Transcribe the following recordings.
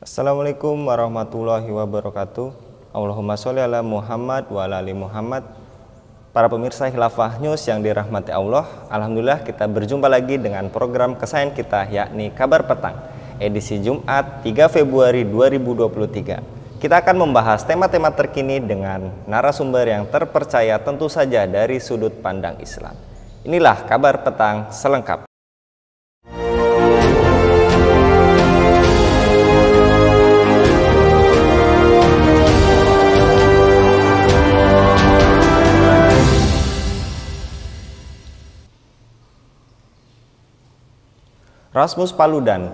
Assalamualaikum warahmatullahi wabarakatuh. Allahumma sholli ala Muhammad wa ala ali Muhammad. Para pemirsa Khilafah News yang dirahmati Allah, alhamdulillah kita berjumpa lagi dengan program kesayangan kita, yakni Kabar Petang, edisi Jumat 3 Februari 2023. Kita akan membahas tema-tema terkini dengan narasumber yang terpercaya, tentu saja dari sudut pandang Islam. Inilah Kabar Petang selengkap. Rasmus Paludan,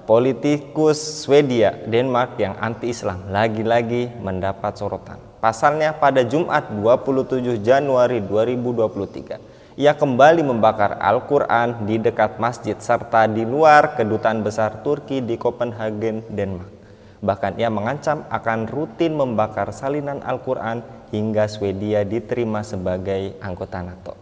politikus Swedia, Denmark yang anti-Islam, lagi-lagi mendapat sorotan. Pasalnya pada Jumat 27 Januari 2023, ia kembali membakar Al-Quran di dekat masjid serta di luar kedutaan besar Turki di Copenhagen, Denmark. Bahkan ia mengancam akan rutin membakar salinan Al-Quran hingga Swedia diterima sebagai anggota NATO.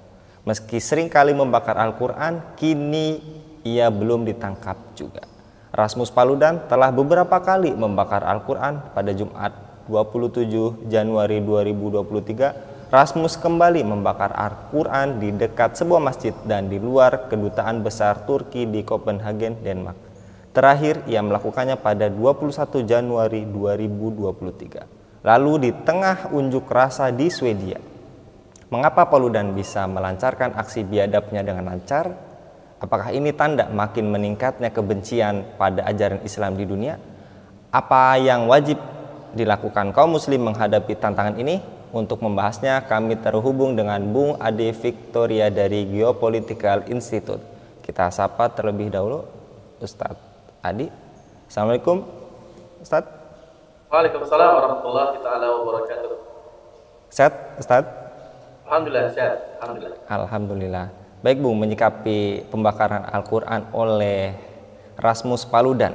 Meski sering kali membakar Al-Quran, kini ia belum ditangkap juga. Rasmus Paludan telah beberapa kali membakar Al-Quran. Pada Jumat 27 Januari 2023, Rasmus kembali membakar Al-Quran di dekat sebuah masjid dan di luar kedutaan besar Turki di Copenhagen, Denmark. Terakhir ia melakukannya pada 21 Januari 2023. Lalu di tengah unjuk rasa di Swedia, mengapa Paludan bisa melancarkan aksi biadabnya dengan lancar? Apakah ini tanda makin meningkatnya kebencian pada ajaran Islam di dunia? Apa yang wajib dilakukan kaum muslim menghadapi tantangan ini? Untuk membahasnya kami terhubung dengan Bung Ade Victoria dari Geopolitical Institute. Kita sapa terlebih dahulu Ustadz Adi. Assalamualaikum Ustadz. Waalaikumsalam warahmatullahi wabarakatuh. Sehat Ustadz? Alhamdulillah sehat. Alhamdulillah. Alhamdulillah. Baik Bung, menyikapi pembakaran Al-Quran oleh Rasmus Paludan,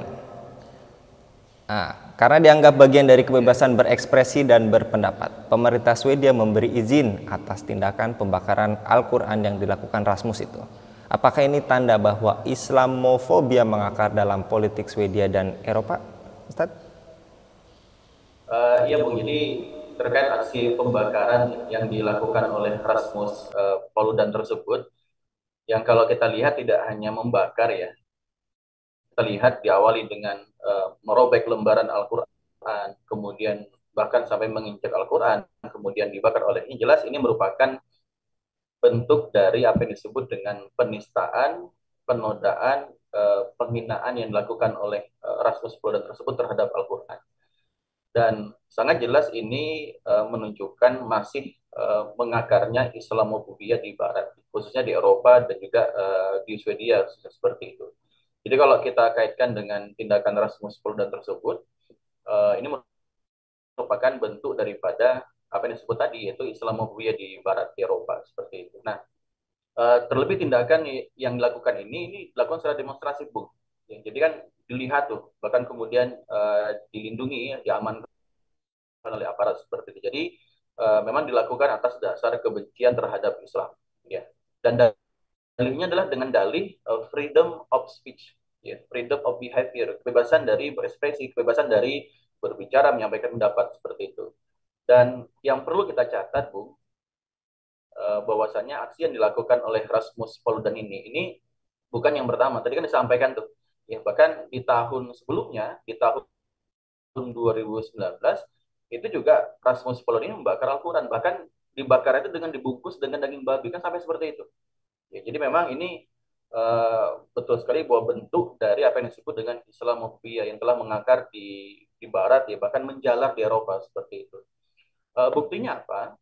karena dianggap bagian dari kebebasan berekspresi dan berpendapat, pemerintah Swedia memberi izin atas tindakan pembakaran Al-Quran yang dilakukan Rasmus itu. Apakah ini tanda bahwa Islamofobia mengakar dalam politik Swedia dan Eropa, Ustaz? Iya Bung, jadi terkait aksi pembakaran yang dilakukan oleh Rasmus Paludan tersebut, yang kalau kita lihat tidak hanya membakar ya, kita lihat diawali dengan merobek lembaran Al-Quran, kemudian bahkan sampai menginjak Al-Quran, kemudian dibakar oleh ini. Jelas ini merupakan bentuk dari apa yang disebut dengan penistaan, penodaan, penghinaan yang dilakukan oleh Rasmus Paludan tersebut terhadap Al-Quran. Dan sangat jelas ini menunjukkan masih mengakarnya Islamofobia di Barat, khususnya di Eropa dan juga di Swedia seperti itu. Jadi kalau kita kaitkan dengan tindakan Rasmus Paludan tersebut, ini merupakan bentuk daripada apa yang disebut tadi, yaitu Islamofobia di Barat, di Eropa seperti itu. Nah, terlebih tindakan yang dilakukan ini dilakukan secara demonstrasi, Bung. Ya, jadi kan dilihat tuh, bahkan kemudian dilindungi, diamankan oleh aparat seperti itu. Jadi memang dilakukan atas dasar kebencian terhadap Islam. Ya. Dan dalilnya adalah dengan dalih freedom of speech, ya, freedom of behavior, kebebasan dari berekspresi, kebebasan dari berbicara, menyampaikan pendapat seperti itu. Dan yang perlu kita catat, Bung, bahwasannya aksi yang dilakukan oleh Rasmus Paludan ini bukan yang pertama. Tadi kan disampaikan tuh, ya bahkan di tahun sebelumnya, di tahun 2019 itu juga Rasmus Paludan ini membakar Al-Quran, bahkan dibakar itu dengan dibungkus dengan daging babi, kan sampai seperti itu. Ya, jadi memang ini betul sekali bahwa bentuk dari apa yang disebut dengan Islamofobia yang telah mengakar di Barat, ya bahkan menjalar di Eropa seperti itu. Buktinya apa?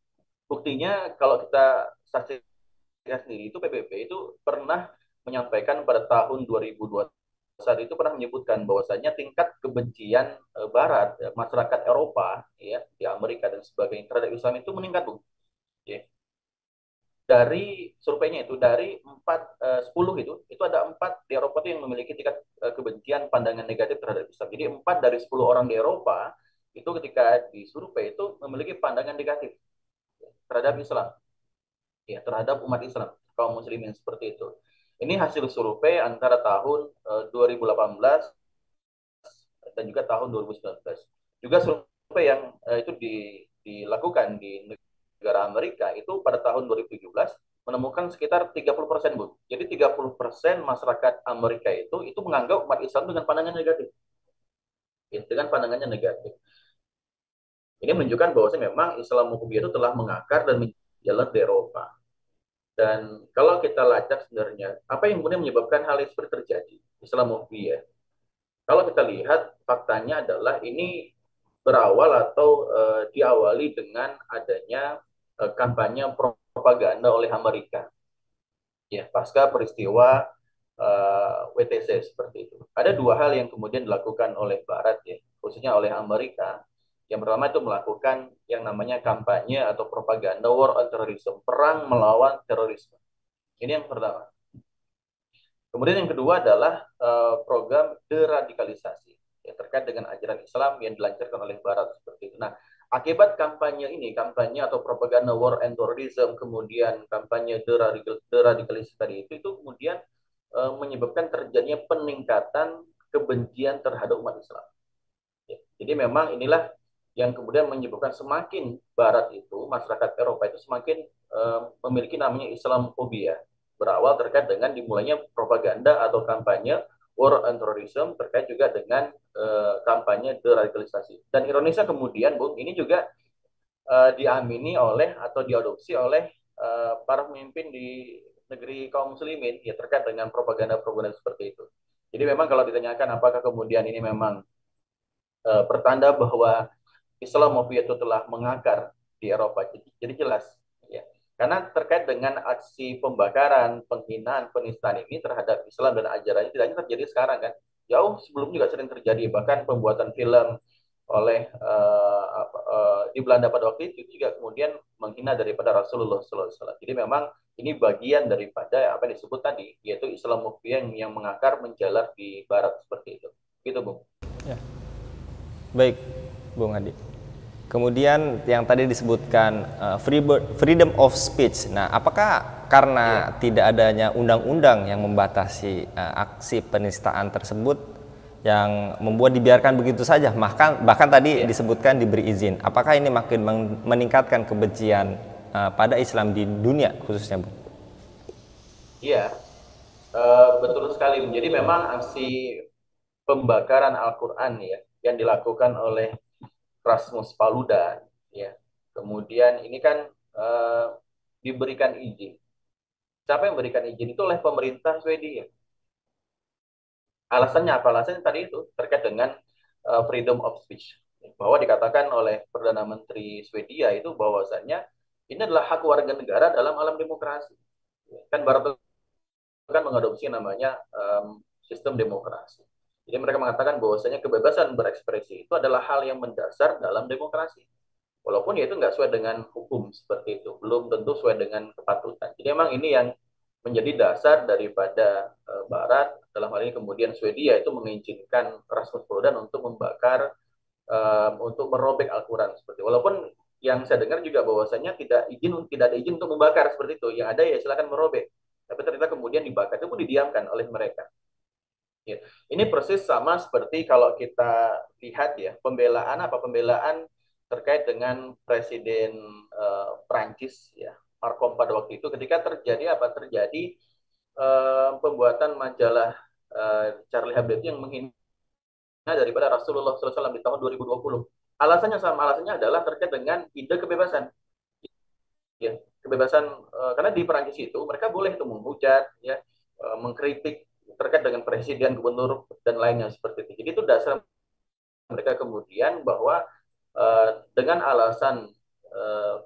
Buktinya kalau kita saksikan sendiri, itu PBB itu pernah menyampaikan pada tahun 2020 saat itu pernah menyebutkan bahwasanya tingkat kebencian Barat, masyarakat Eropa, ya di Amerika dan sebagainya terhadap Islam itu meningkat, Bung. Ya. Dari surveinya itu, dari 10 itu ada 4 di Eropa itu yang memiliki tingkat kebencian pandangan negatif terhadap Islam. Jadi 4 dari 10 orang di Eropa itu ketika disurvei itu memiliki pandangan negatif terhadap Islam, ya terhadap umat Islam, kaum muslimin seperti itu. Ini hasil survei antara tahun 2018 dan juga tahun 2019. Juga survei yang itu dilakukan di negara Amerika itu pada tahun 2017 menemukan sekitar 30%, Bu. Jadi 30% masyarakat Amerika itu menganggap umat Islam dengan pandangan negatif. Ya, dengan pandangannya negatif. Ini menunjukkan bahwa memang Islamophobia itu telah mengakar dan menjalar di Eropa. Dan kalau kita lacak sebenarnya, apa yang kemudian menyebabkan hal yang seperti terjadi? Islamophobia. Kalau kita lihat, faktanya adalah ini berawal atau diawali dengan adanya kampanye propaganda oleh Amerika. Ya, pasca peristiwa WTC seperti itu. Ada dua hal yang kemudian dilakukan oleh Barat ya, khususnya oleh Amerika. Yang pertama itu melakukan yang namanya kampanye atau propaganda war on terrorism, perang melawan terorisme. Ini yang pertama. Kemudian yang kedua adalah program deradikalisasi ya, terkait dengan ajaran Islam yang dilancarkan oleh Barat seperti itu. Nah, akibat kampanye ini, kampanye atau propaganda war and terrorism, kemudian kampanye deradikalisasi tadi itu kemudian menyebabkan terjadinya peningkatan kebencian terhadap umat Islam. Ya, jadi memang inilah yang kemudian menyebabkan semakin Barat itu, masyarakat Eropa itu semakin memiliki namanya Islamophobia, berawal terkait dengan dimulainya propaganda atau kampanye war on terrorism terkait juga dengan kampanye deradikalisasi. Dan ironisnya kemudian, Bung, ini juga diamini oleh atau diadopsi oleh para pemimpin di negeri kaum muslimin ya terkait dengan propaganda-propaganda seperti itu. Jadi memang kalau ditanyakan apakah kemudian ini memang pertanda bahwa Islamophobia itu telah mengakar di Eropa, jadi jelas ya. Karena terkait dengan aksi pembakaran, penghinaan, penistaan ini terhadap Islam dan ajarannya tidak hanya terjadi sekarang kan, jauh sebelum juga sering terjadi, bahkan pembuatan film oleh di Belanda pada waktu itu juga kemudian menghina daripada Rasulullah SAW. Jadi memang ini bagian daripada apa yang disebut tadi, yaitu Islamophobia yang mengakar menjalar di Barat seperti itu. Gitu, Bung. Ya. Baik, Bung Adi. Kemudian yang tadi disebutkan freedom of speech. Nah, apakah karena tidak adanya undang-undang yang membatasi aksi penistaan tersebut yang membuat dibiarkan begitu saja? Bahkan tadi disebutkan diberi izin. Apakah ini makin meningkatkan kebencian pada Islam di dunia khususnya, Bu? Iya, betul sekali. Jadi memang aksi pembakaran Al-Quran ya yang dilakukan oleh Rasmus Paludan ya. Kemudian ini kan diberikan izin. Siapa yang memberikan izin itu oleh pemerintah Swedia. Alasannya apa? Alasannya tadi itu terkait dengan freedom of speech. Bahwa dikatakan oleh Perdana Menteri Swedia itu bahwasannya ini adalah hak warga negara dalam alam demokrasi. Kan Barat kan mengadopsi namanya sistem demokrasi. Jadi mereka mengatakan bahwasanya kebebasan berekspresi itu adalah hal yang mendasar dalam demokrasi. Walaupun ya itu nggak sesuai dengan hukum seperti itu, belum tentu sesuai dengan kepatutan. Jadi memang ini yang menjadi dasar daripada Barat, dalam hal ini kemudian Swedia itu mengizinkan Rasmus Paludan untuk membakar, untuk merobek Al-Quran seperti itu. Walaupun yang saya dengar juga bahwasanya tidak ada izin untuk membakar seperti itu. Yang ada ya silakan merobek. Tapi ternyata kemudian dibakar itu pun didiamkan oleh mereka. Ya. Ini persis sama seperti kalau kita lihat ya pembelaan terkait dengan Presiden Prancis ya Macron pada waktu itu ketika terjadi pembuatan majalah Charlie Hebdo yang menghina daripada Rasulullah SAW di tahun 2020. Alasannya adalah terkait dengan ide kebebasan. Ya, kebebasan karena di Perancis itu mereka boleh itu menghujat ya, mengkritik terkait dengan presiden, gubernur dan lainnya seperti itu. Jadi itu dasar mereka kemudian bahwa dengan alasan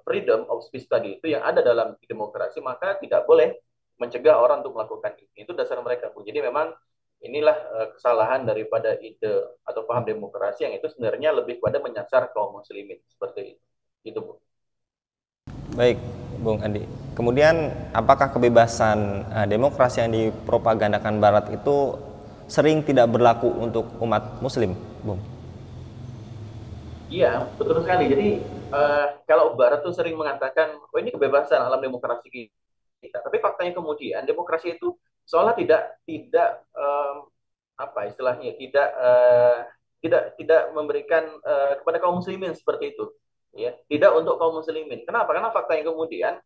freedom of speech tadi itu yang ada dalam demokrasi maka tidak boleh mencegah orang untuk melakukan itu. Itu dasar mereka, Bu. Jadi memang inilah kesalahan daripada ide atau paham demokrasi yang itu sebenarnya lebih pada menyasar kaum muslimin seperti itu. Itu, Bu. Baik, Bung Andi. Kemudian apakah kebebasan demokrasi yang dipropagandakan Barat itu sering tidak berlaku untuk umat Muslim, Bung? Iya, betul sekali. Jadi kalau Barat tuh sering mengatakan, oh ini kebebasan alam demokrasi kita. Tapi faktanya kemudian demokrasi itu seolah tidak apa istilahnya tidak tidak memberikan kepada kaum muslimin seperti itu, ya, tidak untuk kaum muslimin. Kenapa? Karena fakta yang kemudian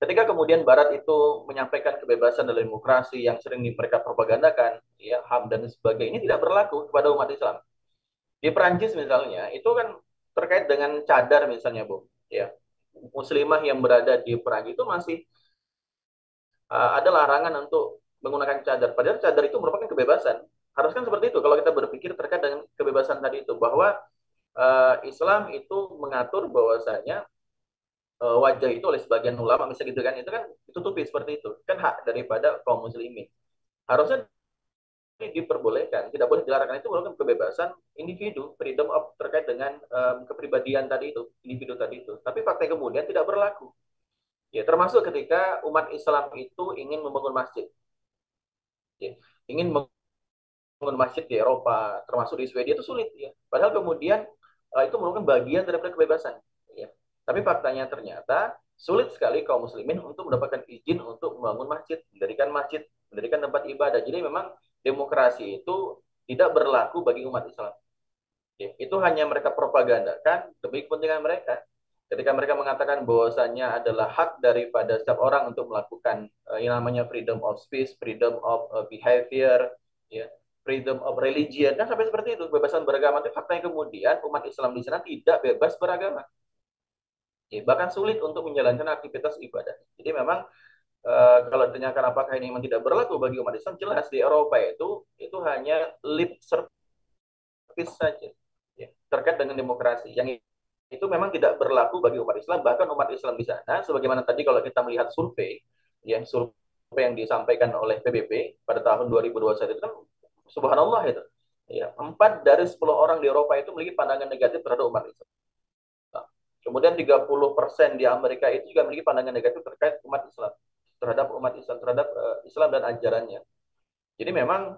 ketika kemudian Barat itu menyampaikan kebebasan dan demokrasi yang sering mereka propagandakan, ya, HAM dan sebagainya, ini tidak berlaku kepada umat Islam. Di Perancis misalnya, itu kan terkait dengan cadar misalnya, Bu, ya, muslimah yang berada di Perancis itu masih ada larangan untuk menggunakan cadar. Padahal cadar itu merupakan kebebasan. Haruskan seperti itu kalau kita berpikir terkait dengan kebebasan tadi itu, bahwa Islam itu mengatur bahwasanya wajah itu oleh sebagian ulama misalnya gitu kan, itu kan ditutupi seperti itu, kan hak daripada kaum muslimin. Harusnya diperbolehkan, tidak boleh dilarang. Itu merupakan kebebasan individu, freedom of terkait dengan kepribadian tadi itu, individu tadi itu. Tapi fakta kemudian tidak berlaku. Ya, termasuk ketika umat Islam itu ingin membangun masjid, ya, ingin membangun masjid di Eropa, termasuk di Swedia itu sulit, ya. Padahal kemudian itu merupakan bagian daripada kebebasan, ya. Tapi faktanya ternyata sulit sekali kaum muslimin untuk mendapatkan izin untuk membangun masjid, mendirikan tempat ibadah. Jadi memang demokrasi itu tidak berlaku bagi umat Islam. Ya, itu hanya mereka propagandakan demi kepentingan mereka. Ketika mereka mengatakan bahwasanya adalah hak daripada setiap orang untuk melakukan yang namanya freedom of speech, freedom of behavior, ya, freedom of religion, kan sampai seperti itu, kebebasan beragama. Itu faktanya kemudian umat Islam di sana tidak bebas beragama, ya, bahkan sulit untuk menjalankan aktivitas ibadah. Jadi memang kalau ditanyakan apakah ini memang tidak berlaku bagi umat Islam, jelas di Eropa itu hanya lip service saja, ya, terkait dengan demokrasi yang itu memang tidak berlaku bagi umat Islam. Bahkan umat Islam di sana, sebagaimana tadi kalau kita melihat survei, ya, survei yang disampaikan oleh PBB pada tahun 2021 itu kan, subhanallah itu, ya, 4 dari 10 orang di Eropa itu memiliki pandangan negatif terhadap umat Islam. Kemudian 30% di Amerika itu juga memiliki pandangan negatif terkait umat Islam, terhadap Islam dan ajarannya. Jadi memang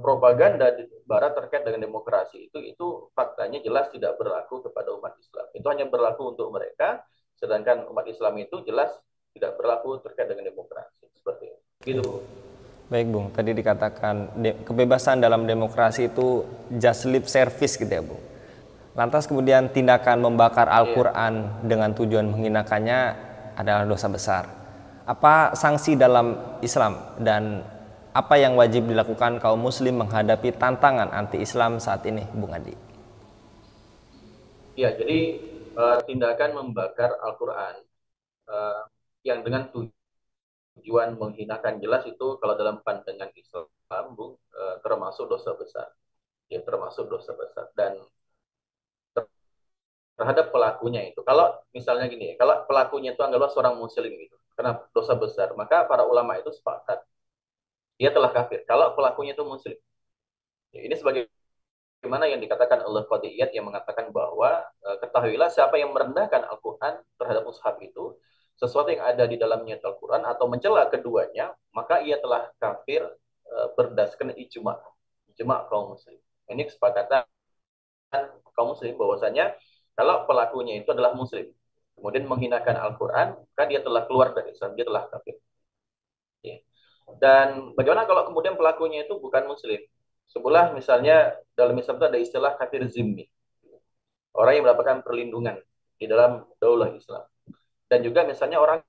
propaganda di Barat terkait dengan demokrasi itu faktanya jelas tidak berlaku kepada umat Islam. Itu hanya berlaku untuk mereka, sedangkan umat Islam itu jelas tidak berlaku terkait dengan demokrasi. Seperti itu. Gitu, Bu. Baik Bung, tadi dikatakan kebebasan dalam demokrasi itu just lip service gitu ya Bung. Lantas kemudian tindakan membakar Al-Quran dengan tujuan menghinakannya adalah dosa besar. Apa sanksi dalam Islam dan apa yang wajib dilakukan kaum muslim menghadapi tantangan anti-Islam saat ini, Bung Adi? Ya, jadi tindakan membakar Al-Quran yang dengan tujuan menghinakan, jelas itu kalau dalam pandangan Islam, Bung, termasuk dosa besar. Ya, termasuk dosa besar. Dan terhadap pelakunya itu, kalau misalnya gini, kalau pelakunya itu anggaplah seorang muslim gitu, karena dosa besar, maka para ulama itu sepakat dia telah kafir kalau pelakunya itu muslim. Ya, ini sebagaimana yang dikatakan oleh Qadiyat yang mengatakan bahwa ketahuilah siapa yang merendahkan Al-Quran terhadap mushaf itu, sesuatu yang ada di dalamnya Al-Quran atau mencela keduanya, maka ia telah kafir berdasarkan ijma kaum muslim. Ini kesepakatan kaum muslim bahwasanya kalau pelakunya itu adalah muslim, kemudian menghinakan Al-Quran, maka dia telah keluar dari Islam, dia telah kafir. Ya. Dan bagaimana kalau kemudian pelakunya itu bukan muslim? Sebelah misalnya dalam Islam itu ada istilah kafir zimmi, orang yang mendapatkan perlindungan di dalam daulah Islam. Dan juga misalnya orang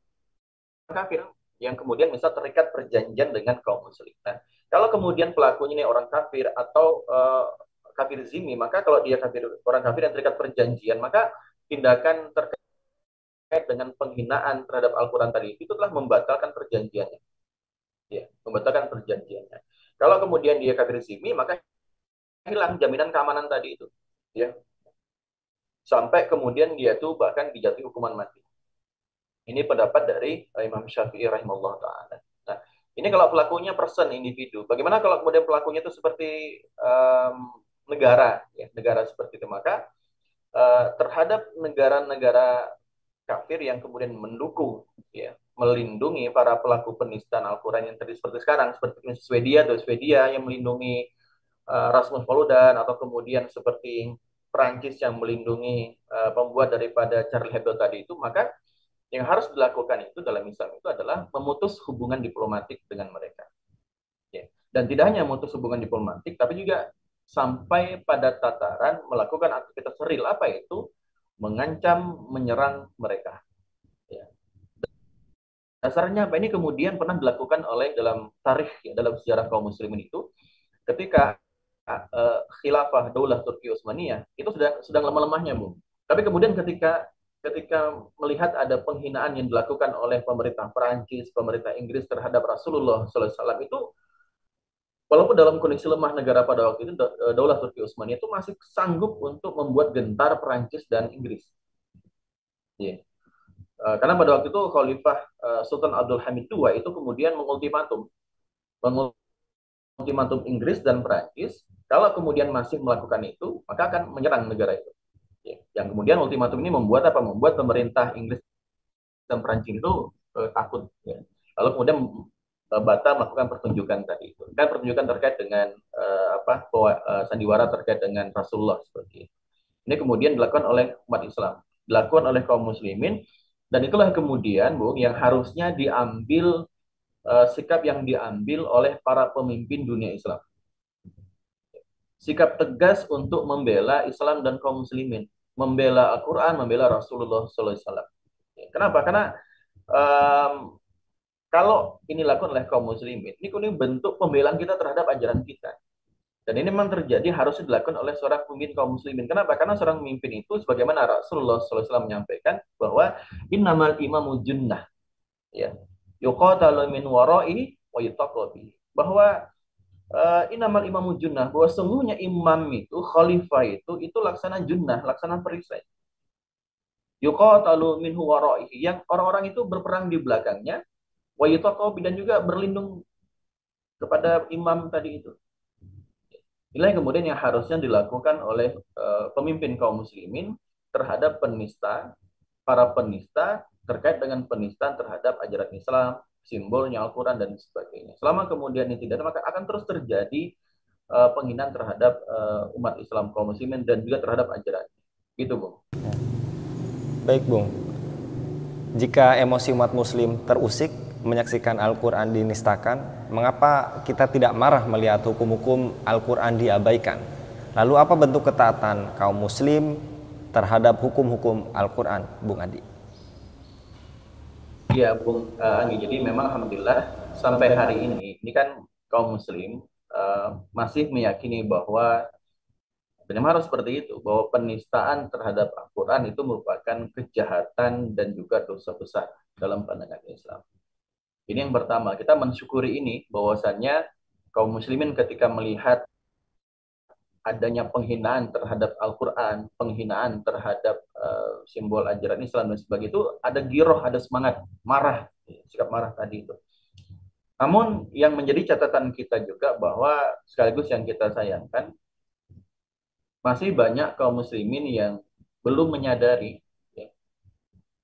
kafir yang kemudian misal terikat perjanjian dengan kaum muslim. Nah, kalau kemudian pelakunya ini orang kafir atau kafir zimmi, maka kalau dia orang kafir yang terikat perjanjian, maka tindakan terkait dengan penghinaan terhadap Al-Quran tadi itu telah membatalkan perjanjiannya, ya, membatalkan perjanjiannya. Kalau kemudian dia kafir zimmi, maka hilang jaminan keamanan tadi itu, ya, sampai kemudian dia tuh bahkan dijatuhi hukuman mati. Ini pendapat dari Imam Syafi'i rahimahullah taala. Nah, ini kalau pelakunya person individu. Bagaimana kalau kemudian pelakunya itu seperti negara, ya, negara seperti itu, maka terhadap negara-negara kafir yang kemudian mendukung, ya, melindungi para pelaku penistaan Al-Quran yang tadi seperti sekarang, seperti Swedia yang melindungi Rasmus Paludan, atau kemudian seperti Perancis yang melindungi pembuat daripada Charlie Hebdo tadi itu, maka yang harus dilakukan itu dalam Islam itu adalah memutus hubungan diplomatik dengan mereka. Ya. Dan tidak hanya memutus hubungan diplomatik, tapi juga sampai pada tataran melakukan aktivitas real, apa itu? Mengancam, menyerang mereka. Ya. Dasarnya apa? Ini kemudian pernah dilakukan oleh dalam tarikh, ya, dalam sejarah kaum muslimin itu, ketika khilafah Daulah Turki Utsmaniyah itu sedang lemah-lemahnya, Bu. Tapi kemudian ketika ketika melihat ada penghinaan yang dilakukan oleh pemerintah Perancis, pemerintah Inggris terhadap Rasulullah SAW itu, walaupun dalam kondisi lemah negara pada waktu itu, Daulah Turki Utsmaniyah itu masih sanggup untuk membuat gentar Perancis dan Inggris. Yeah. Karena pada waktu itu Khalifah Sultan Abdul Hamid II itu kemudian mengultimatum Inggris dan Perancis, kalau kemudian masih melakukan itu, maka akan menyerang negara itu. Ya. Yang kemudian ultimatum ini membuat apa? Membuat pemerintah Inggris dan Perancis itu takut. Ya. Lalu kemudian Batam melakukan pertunjukan tadi itu. Kan pertunjukan terkait dengan sandiwara terkait dengan Rasulullah seperti itu. Ini kemudian dilakukan oleh umat Islam, dilakukan oleh kaum muslimin, dan itulah kemudian, Bu, yang harusnya diambil sikap yang diambil oleh para pemimpin dunia Islam. Sikap tegas untuk membela Islam dan kaum muslimin, membela Al-Quran, membela Rasulullah SAW. Kenapa? Karena um, kalau ini dilakukan oleh kaum muslimin, ini bentuk pembelaan kita terhadap ajaran kita. Dan ini memang terjadi, harusnya dilakukan oleh seorang pemimpin kaum muslimin. Kenapa? Karena seorang pemimpin itu, sebagaimana Rasulullah SAW menyampaikan, bahwa innamal imamu junnah. Ya. Yuqatalu min wara'i wa yutaqabi. Bahwa inamal imamu junnah, bahwa sungguhnya imam itu, khalifah itu laksana junnah, laksana perisai. Yuqatalu minhu wara'ihi, yang orang-orang itu berperang di belakangnya, wa yutaqabi, dan juga berlindung kepada imam tadi itu. Inilah yang kemudian yang harusnya dilakukan oleh pemimpin kaum muslimin terhadap penista, para penista terkait dengan penistaan terhadap ajaran Islam, simbolnya Al-Quran dan sebagainya. Selama kemudian ini tidak ada, maka akan terus terjadi penghinaan terhadap umat Islam kaum muslimin dan juga terhadap ajaran. Gitu, Bung. Baik, Bung. Jika emosi umat muslim terusik menyaksikan Al-Quran dinistakan, mengapa kita tidak marah melihat hukum-hukum Al-Quran diabaikan? Lalu apa bentuk ketaatan kaum muslim terhadap hukum-hukum Al-Quran, Bung Adi? Iya, Bung Anggi. Jadi memang alhamdulillah sampai hari ini kan kaum muslim masih meyakini bahwa memang harus seperti itu, bahwa penistaan terhadap Al-Quran itu merupakan kejahatan dan juga dosa besar dalam pandangan Islam. Ini yang pertama, kita mensyukuri ini, bahwasannya kaum muslimin ketika melihat adanya penghinaan terhadap Al-Quran, penghinaan terhadap simbol ajaran Islam dan sebagainya, itu ada giroh, ada semangat, marah, sikap marah tadi itu. Namun yang menjadi catatan kita juga bahwa sekaligus yang kita sayangkan, masih banyak kaum muslimin yang belum menyadari ya,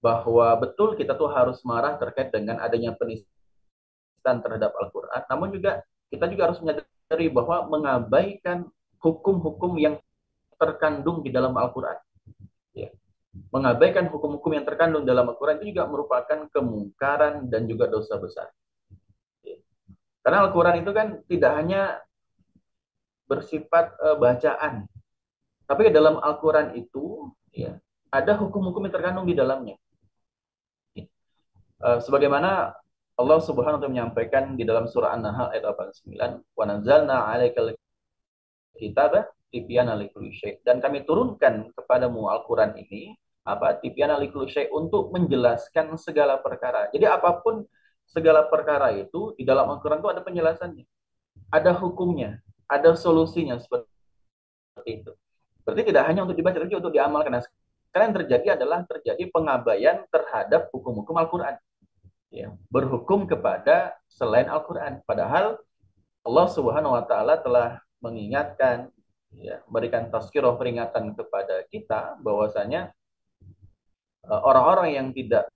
bahwa betul kita tuh harus marah terkait dengan adanya penistaan terhadap Al-Quran. Namun juga kita juga harus menyadari bahwa mengabaikan hukum-hukum yang terkandung di dalam Al-Quran. Ya. Mengabaikan hukum-hukum yang terkandung dalam Al-Quran itu juga merupakan kemungkaran dan juga dosa besar. Ya. Karena Al-Quran itu kan tidak hanya bersifat bacaan, tapi dalam Al-Quran itu ya, ada hukum-hukum yang terkandung di dalamnya. Sebagaimana Allah Subhanahu wa taala menyampaikan di dalam surah An-Nahl ayat 89, "Wa nazzalna 'alaikal kitaba tibyana likulli syai'." Dan kami turunkan kepadamu Al-Quran ini tibyana likulli syai', untuk menjelaskan segala perkara. Jadi apapun segala perkara itu di dalam Al-Quran itu ada penjelasannya, ada hukumnya, ada solusinya, seperti itu. Berarti tidak hanya untuk dibaca, tapi untuk diamalkan. Nah, sekarang yang terjadi adalah terjadi pengabaian terhadap hukum-hukum Al-Quran. Ya, berhukum kepada selain Al-Quran. Padahal Allah Subhanahu wa taala telah mengingatkan, ya, berikan tazkirah, peringatan kepada kita bahwasanya orang-orang yang tidak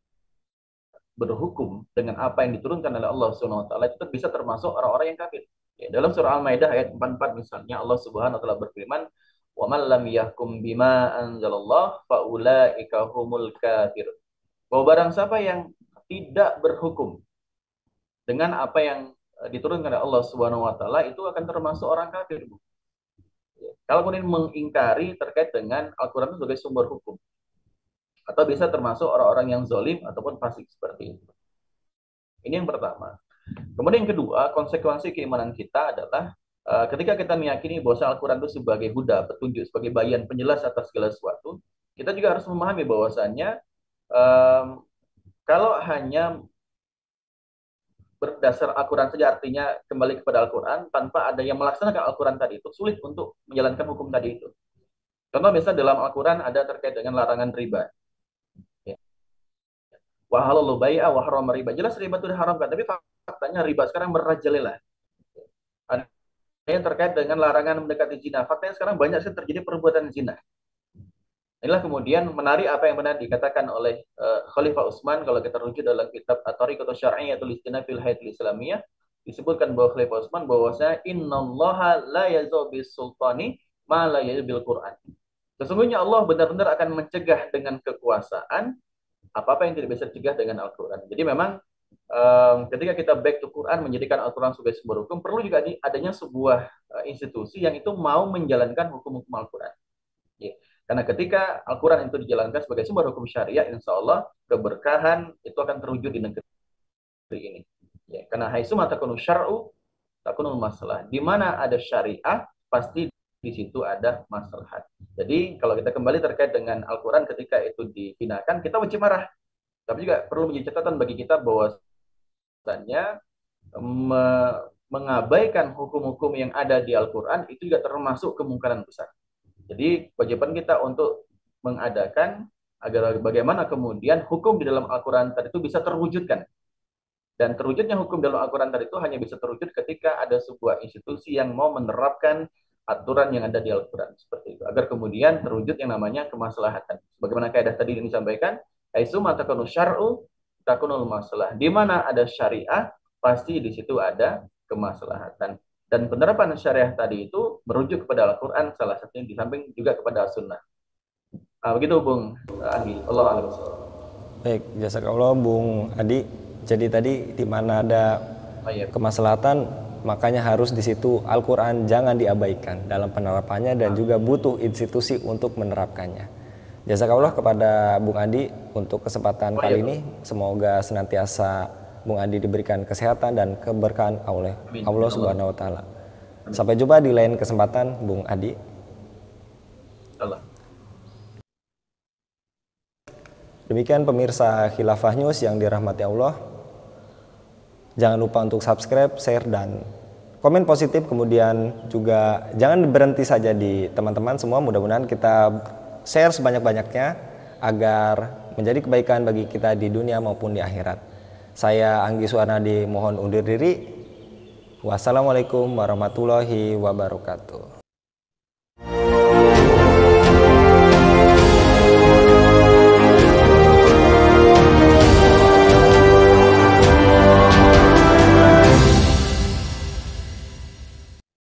berhukum dengan apa yang diturunkan oleh Allah Subhanahu wa taala itu bisa termasuk orang-orang yang kafir. Ya, dalam surah Al-Maidah ayat 44 misalnya, Allah Subhanahu wa taala berfirman, "Wa man lam yahkum bima anzalallah faulaika humul kafir." Bahwa barang siapa yang tidak berhukum dengan apa yang diturunkan oleh Allah Subhanahu wa taala, itu akan termasuk orang kafir. Kalau kemudian mengingkari terkait dengan Al-Quran sebagai sumber hukum, atau bisa termasuk orang-orang yang zalim ataupun fasik seperti itu. Ini yang pertama. Kemudian yang kedua, konsekuensi keimanan kita adalah ketika kita meyakini bahwa Al-Quran itu sebagai huda, petunjuk, sebagai bayan penjelas atas segala sesuatu, kita juga harus memahami bahwasannya kalau hanya berdasar Al-Quran saja, artinya kembali kepada Al-Quran tanpa ada yang melaksanakan Al-Quran tadi, itu sulit untuk menjalankan hukum tadi itu. Contoh misalnya dalam Al-Quran ada terkait dengan larangan riba. Wa halallahu bai'a wa harrama riba. Jelas riba itu diharamkan, tapi faktanya riba sekarang merajalela. Ada yang terkait dengan larangan mendekati zina. Faktanya sekarang banyak sekali terjadi perbuatan zina. Inilah kemudian menarik apa yang benar dikatakan oleh Khalifah Utsman kalau kita rujuk dalam kitab At-Thariqatus Syar'iyyatul Istinaf fil Hayatil Islamiyah, disebutkan bahwa Khalifah Utsman bahwasanya innallaha la yazu bis sultani ma la yazu bil Qur'an. Sesungguhnya Allah benar-benar akan mencegah dengan kekuasaan apa-apa yang tidak bisa dicegah dengan Al-Quran. Jadi memang ketika kita back to Quran, menjadikan Al-Quran sebagai sumber hukum, perlu juga adanya sebuah institusi yang itu mau menjalankan hukum-hukum Al-Quran. Ya. Karena ketika Al-Quran itu dijalankan sebagai sumber hukum syariah, insya Allah keberkahan itu akan terwujud di negeri ini. Ya. Karena haitsu takunu syar'u takunul masalah. Di mana ada syariah, pasti di situ ada maslahat. Jadi kalau kita kembali terkait dengan Al-Quran ketika itu dihinakan, kita wajib marah. Tapi juga perlu menjadi catatan bagi kita bahwasannya mengabaikan hukum-hukum yang ada di Al-Quran itu juga termasuk kemungkaran besar. Jadi kewajiban kita untuk mengadakan agar bagaimana kemudian hukum di dalam Al-Quran tadi itu bisa terwujudkan. Dan terwujudnya hukum dalam Al-Quran tadi itu hanya bisa terwujud ketika ada sebuah institusi yang mau menerapkan aturan yang ada di Al-Quran seperti itu, agar kemudian terwujud yang namanya kemaslahatan. Bagaimana kaidah tadi yang disampaikan, aisu matakunu syar'u takunul masalah. Di mana ada syariah, pasti di situ ada kemaslahatan. Dan penerapan syariah tadi itu merujuk kepada Al-Quran, salah satunya di samping juga kepada As-Sunnah. Begitu Bung Andi. Allah a'lam. Baik, jazakallah Bung Adi. Jadi tadi di mana ada kemaslahatan, makanya harus di situ Al-Quran jangan diabaikan dalam penerapannya dan juga butuh institusi untuk menerapkannya. Jazakallah kepada Bung Adi untuk kesempatan kali ini. Semoga senantiasa Bung Adi diberikan kesehatan dan keberkahan oleh Allah Subhanahu wa taala. Sampai jumpa di lain kesempatan Bung Adi. Demikian pemirsa Khilafah News yang dirahmati Allah. Jangan lupa untuk subscribe, share, dan komen positif. Kemudian juga jangan berhenti saja di teman-teman semua. Mudah-mudahan kita share sebanyak-banyaknya agar menjadi kebaikan bagi kita di dunia maupun di akhirat. Saya Anggi Suwarnadi mohon undur diri. Wassalamualaikum warahmatullahi wabarakatuh.